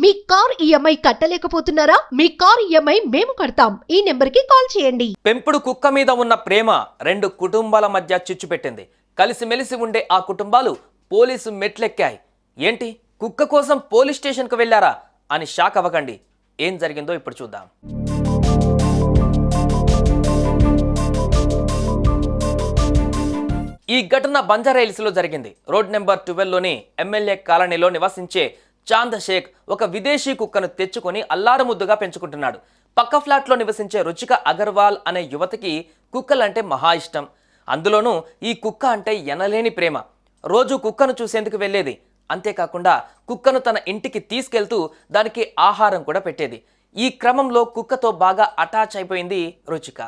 మీ car EMI కట్టలేకపోతున్నారా? మీ car EMI మేము కడతాం. ఈ నెంబర్కి కాల్ చేయండి. పెంపుడు కుక్క మీద ఉన్న ప్రేమ రెండు కుటుంబాల మధ్య చిచ్చు పెట్టింది. కలిసిమెలిసి ఉండే ఆ కుటుంబాలు పోలీసు మెట్లెక్కాయి. ఏంటి, కుక్క కోసం పోలీస్ స్టేషన్కు వెళ్లారా అని షాక్ అవ్వకండి. ఏం జరిగిందో ఇప్పుడు చూద్దాం. ఈ ఘటన బంజారాహిల్స్లో జరిగింది. రోడ్ నెంబర్ 12లోని ఎమ్మెల్యే కాలనీలో నివసించే చాంద్ షేక్ ఒక విదేశీ కుక్కను తెచ్చుకొని అల్లారుముద్దుగా పెంచుకుంటున్నాడు. పక్క ఫ్లాట్లో నివసించే రుచిక అగర్వాల్ అనే యువతికి కుక్కలంటే మహా ఇష్టం. అందులోనూ ఈ కుక్క అంటే ఎనలేని ప్రేమ. రోజు కుక్కను చూసేందుకు వెళ్ళేది. అంతేకాకుండా కుక్కను తన ఇంటికి తీసుకెళ్తూ దానికి ఆహారం కూడా పెట్టేది. ఈ క్రమంలో కుక్కతో బాగా అటాచ్ అయిపోయింది రుచిక.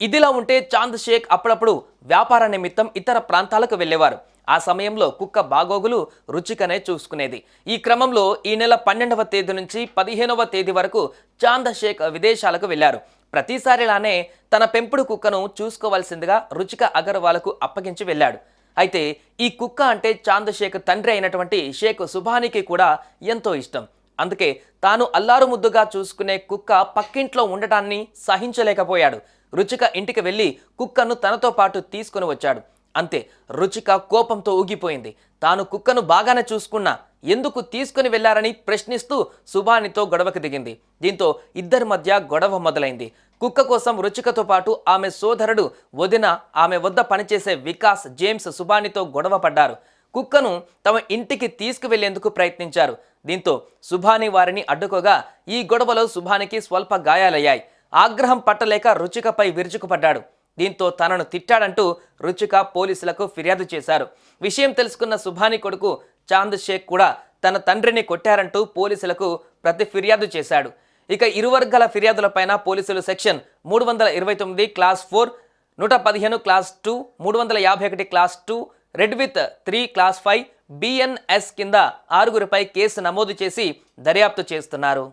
ఇదిలా ఉంటే చాంద్ షేక్ అప్పుడప్పుడు వ్యాపార నిమిత్తం ఇతర ప్రాంతాలకు వెళ్ళేవారు. ఆ సమయంలో కుక్క బాగోగులు రుచికనే చూసుకునేది. ఈ క్రమంలో ఈ నెల 12వ తేదీ నుంచి 15వ తేదీ వరకు చాంద్ షేక్ విదేశాలకు వెళ్లారు. ప్రతిసారిలానే తన పెంపుడు కుక్కను చూసుకోవాల్సిందిగా రుచిక అగర్వాల్కు అప్పగించి వెళ్ళాడు. అయితే ఈ కుక్క అంటే చాంద్ షేక్ తండ్రి అయినటువంటి షేక్ సుభానికి కూడా ఎంతో ఇష్టం. అందుకే తాను అల్లారు ముద్దుగా చూసుకునే కుక్క పక్కింట్లో ఉండటాన్ని సహించలేకపోయాడు. రుచిక ఇంటికి వెళ్ళి కుక్కను తనతో పాటు తీసుకుని వచ్చాడు. అంతే, రుచిక కోపంతో ఊగిపోయింది. తాను కుక్కను బాగానే చూసుకున్నా ఎందుకు తీసుకుని వెళ్లారని ప్రశ్నిస్తూ సుభానితో గొడవకు దిగింది. దీంతో ఇద్దరి మధ్య గొడవ మొదలైంది. కుక్క కోసం రుచికతో పాటు ఆమె సోదరుడు వదిన, ఆమె వద్ద పనిచేసే వికాస్, జేమ్స్ సుభానితో గొడవ పడ్డారు. కుక్కను తమ ఇంటికి తీసుకువెళ్లేందుకు ప్రయత్నించారు. దీంతో సుభాని వారిని అడ్డుకోగా ఈ గొడవలో సుభానికి స్వల్ప గాయాలయ్యాయి. ఆగ్రహం పట్టలేక రుచికపై విరుచుకుపడ్డాడు. దీంతో తనను తిట్టాడంటూ రుచిక పోలీసులకు ఫిర్యాదు చేశారు. విషయం తెలుసుకున్న సుభాని కొడుకు చాంద్ షేక్ కూడా తన తండ్రిని కొట్టారంటూ పోలీసులకు ప్రతి ఫిర్యాదు చేశాడు. ఇక ఇరు వర్గాల ఫిర్యాదులపైన పోలీసులు section 329 class 4, 115 class 2, 351 class 2, red with 3 class 5 BNS కింద 6గురిపై కేసు నమోదు చేసి దర్యాప్తు చేస్తున్నారు.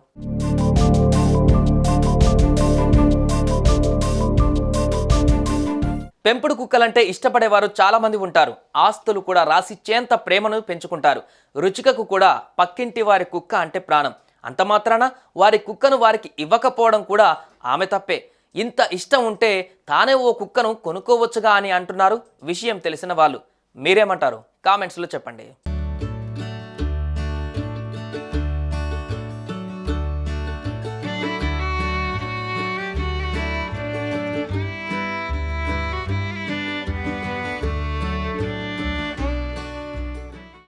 పెంపుడు కుక్కలంటే ఇష్టపడేవారు చాలా మంది ఉంటారు. ఆస్తులు కూడా రాసిచ్చేంత ప్రేమను పెంచుకుంటారు. రుచికకు కూడా పక్కింటి వారి కుక్క అంటే ప్రాణం. అంత మాత్రాన వారి కుక్కను వారికి ఇవ్వకపోవడం కూడా ఆమె తప్పే. ఇంత ఇష్టం ఉంటే తానే ఓ కుక్కను కొనుక్కోవచ్చుగా అని అంటున్నారు విషయం తెలిసిన వాళ్ళు. మీరేమంటారు? కామెంట్స్లో చెప్పండి.